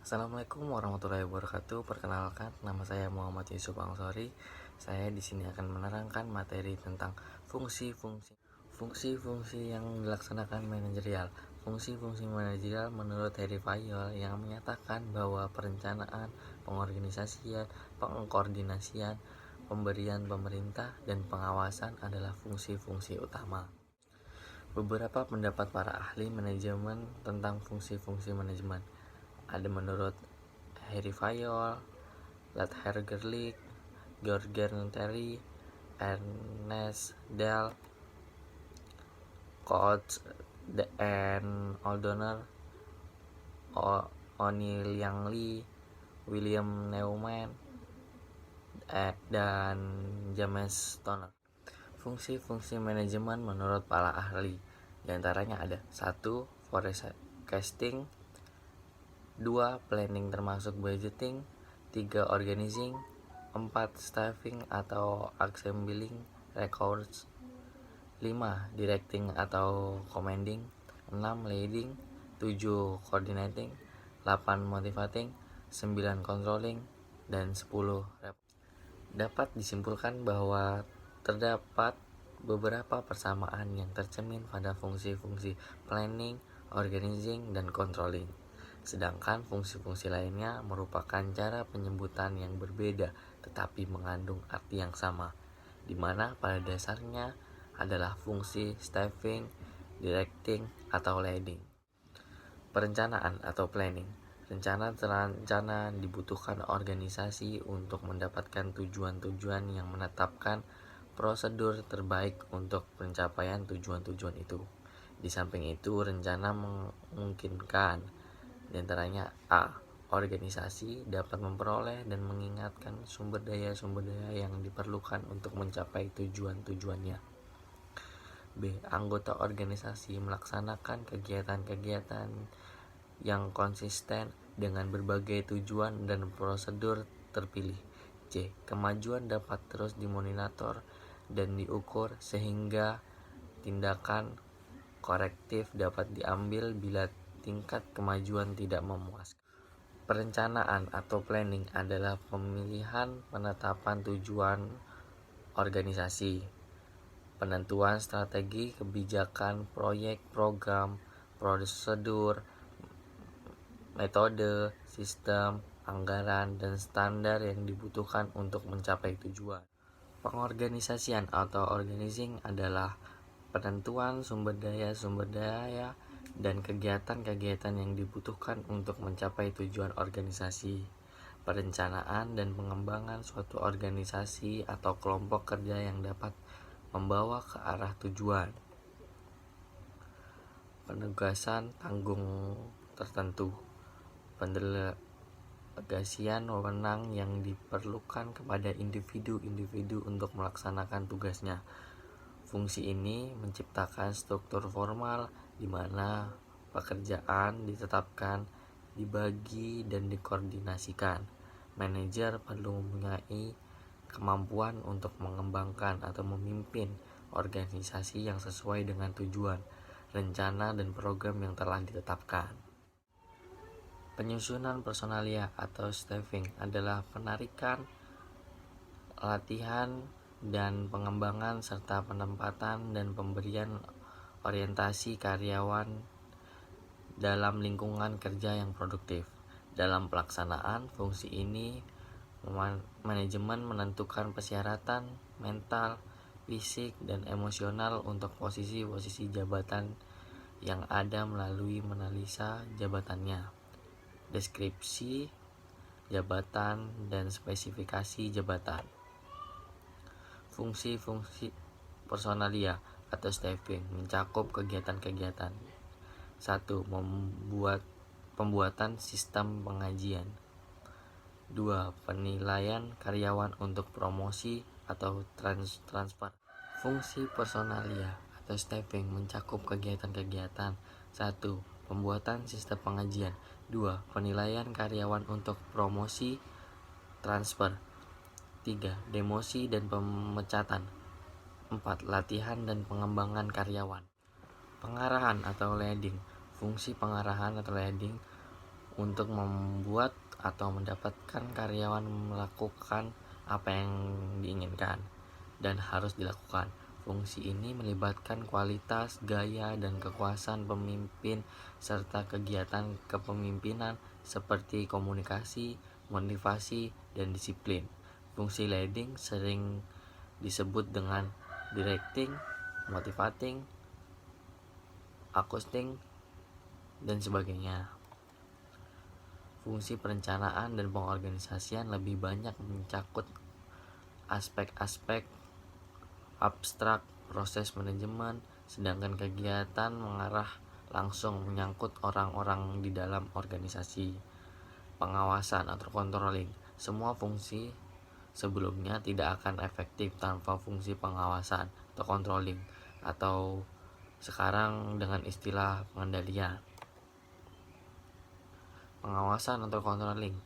Assalamualaikum warahmatullahi wabarakatuh. Perkenalkan, nama saya Muhammad Yusuf Angsori. Saya di sini akan menerangkan materi tentang fungsi-fungsi yang dilaksanakan manajerial. Fungsi-fungsi manajerial menurut Harry Fayol yang menyatakan bahwa perencanaan, pengorganisasian, pengkoordinasian, pemberian pemerintah, dan pengawasan adalah fungsi-fungsi utama. Beberapa pendapat para ahli manajemen tentang fungsi-fungsi manajemen ada menurut Harry Fayol, Lathar Gerlich, Georgen Terry, Ernest Dell, Coates and O'Donnell, O'Neill Yang Lee, William Neumann, dan James Stoner. Fungsi-fungsi manajemen menurut para ahli diantaranya ada 1. Forecasting, 2. Planning termasuk budgeting, 3. Organizing, 4. Staffing atau assembling records, 5. Directing atau commanding, 6. Leading, 7. Coordinating, 8. Motivating, 9. Controlling, dan 10. Dapat disimpulkan bahwa terdapat beberapa persamaan yang tercermin pada fungsi-fungsi planning, organizing, dan controlling. Sedangkan fungsi-fungsi lainnya merupakan cara penyebutan yang berbeda tetapi mengandung arti yang sama, di mana pada dasarnya adalah fungsi staffing, directing, atau leading. Perencanaan atau planning. Rencana dibutuhkan organisasi untuk mendapatkan tujuan-tujuan yang menetapkan prosedur terbaik untuk pencapaian tujuan-tujuan itu. Di samping itu, rencana memungkinkan diantaranya A. Organisasi dapat memperoleh dan mengingatkan sumber daya yang diperlukan untuk mencapai tujuan-tujuannya. B. Anggota organisasi melaksanakan kegiatan-kegiatan yang konsisten dengan berbagai tujuan dan prosedur terpilih. C. Kemajuan dapat terus dimonitor dan diukur sehingga tindakan korektif dapat diambil bila tingkat kemajuan tidak memuaskan. Perencanaan atau planning adalah pemilihan penetapan tujuan organisasi, penentuan strategi, kebijakan, proyek, program, prosedur, metode, sistem, anggaran, dan standar yang dibutuhkan untuk mencapai tujuan. Pengorganisasian atau organizing adalah penentuan sumber daya dan kegiatan-kegiatan yang dibutuhkan untuk mencapai tujuan organisasi. Perencanaan dan pengembangan suatu organisasi atau kelompok kerja yang dapat membawa ke arah tujuan. Penugasan tanggung tertentu. Pendelegasian wewenang yang diperlukan kepada individu-individu untuk melaksanakan tugasnya. Fungsi ini menciptakan struktur formal di mana pekerjaan ditetapkan, dibagi, dan dikoordinasikan. Manajer perlu mempunyai kemampuan untuk mengembangkan atau memimpin organisasi yang sesuai dengan tujuan, rencana, dan program yang telah ditetapkan. Penyusunan personalia atau staffing adalah penarikan, latihan, dan pengembangan serta penempatan dan pemberian orientasi karyawan dalam lingkungan kerja yang produktif. Dalam pelaksanaan fungsi ini, manajemen menentukan persyaratan mental, fisik, dan emosional untuk posisi-posisi jabatan yang ada melalui menganalisa jabatannya, deskripsi jabatan, dan spesifikasi jabatan. Fungsi-fungsi personalia atau staffing mencakup kegiatan-kegiatan. 1. Pembuatan sistem pengajian. 2. Penilaian karyawan untuk promosi atau transfer. Fungsi personalia atau staffing mencakup kegiatan-kegiatan. 1. Pembuatan sistem pengajian. 2. Penilaian karyawan untuk promosi, transfer. 3. Demosi dan pemecatan. 4. Latihan dan pengembangan karyawan. Pengarahan atau leading. Fungsi pengarahan atau leading untuk membuat atau mendapatkan karyawan melakukan apa yang diinginkan dan harus dilakukan. Fungsi ini melibatkan kualitas, gaya, dan kekuasaan pemimpin serta kegiatan kepemimpinan seperti komunikasi, motivasi, dan disiplin. Fungsi leading sering disebut dengan directing, motivating, accosting, dan sebagainya. Fungsi perencanaan dan pengorganisasian lebih banyak mencakup aspek-aspek abstrak proses manajemen, sedangkan kegiatan mengarah langsung menyangkut orang-orang di dalam organisasi. Pengawasan atau controlling. Semua fungsi sebelumnya tidak akan efektif tanpa fungsi pengawasan atau controlling, atau sekarang dengan istilah pengendalian. Pengawasan atau controlling,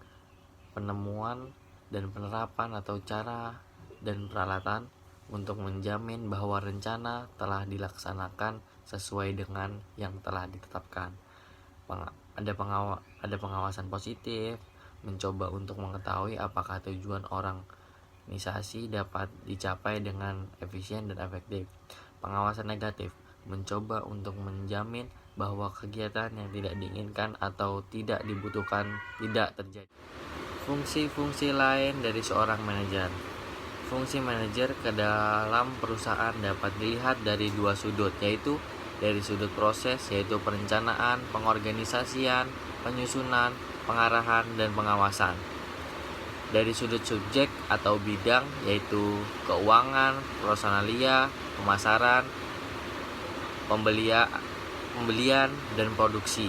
penemuan dan penerapan atau cara dan peralatan untuk menjamin bahwa rencana telah dilaksanakan sesuai dengan yang telah ditetapkan. Ada pengawasan positif, mencoba untuk mengetahui apakah tujuan organisasi dapat dicapai dengan efisien dan efektif. Pengawasan negatif, mencoba untuk menjamin bahwa kegiatan yang tidak diinginkan atau tidak dibutuhkan tidak terjadi. Fungsi-fungsi lain dari seorang manajer. Fungsi manajer ke dalam perusahaan dapat dilihat dari dua sudut, yaitu dari sudut proses, yaitu perencanaan, pengorganisasian, penyusunan, pengarahan, dan pengawasan. Dari sudut subjek atau bidang, yaitu keuangan, personalia, pemasaran, pembelian, dan produksi.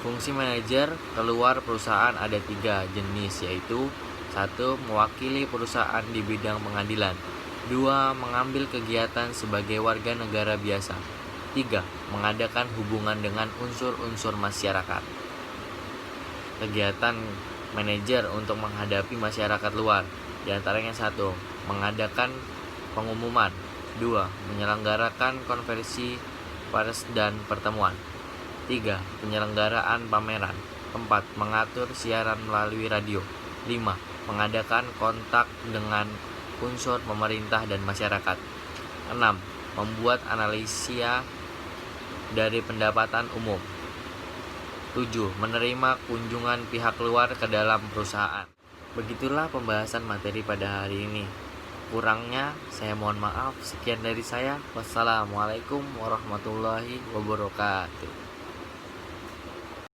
Fungsi manajer keluar perusahaan ada 3 jenis, yaitu 1. Mewakili perusahaan di bidang pengadilan. 2. Mengambil kegiatan sebagai warga negara biasa. 3. Mengadakan hubungan dengan unsur-unsur masyarakat. Kegiatan manajer untuk menghadapi masyarakat luar, di antaranya 1. Mengadakan pengumuman. 2. Menyelenggarakan konferensi pers dan pertemuan. 3. Penyelenggaraan pameran. 4. Mengatur siaran melalui radio. 5. Mengadakan kontak dengan unsur pemerintah dan masyarakat. 6. Membuat analisa dari pendapatan umum. 7. Menerima kunjungan pihak luar ke dalam perusahaan. Begitulah pembahasan materi pada hari ini. Kurangnya saya mohon maaf. Sekian dari saya. Wassalamualaikum warahmatullahi wabarakatuh.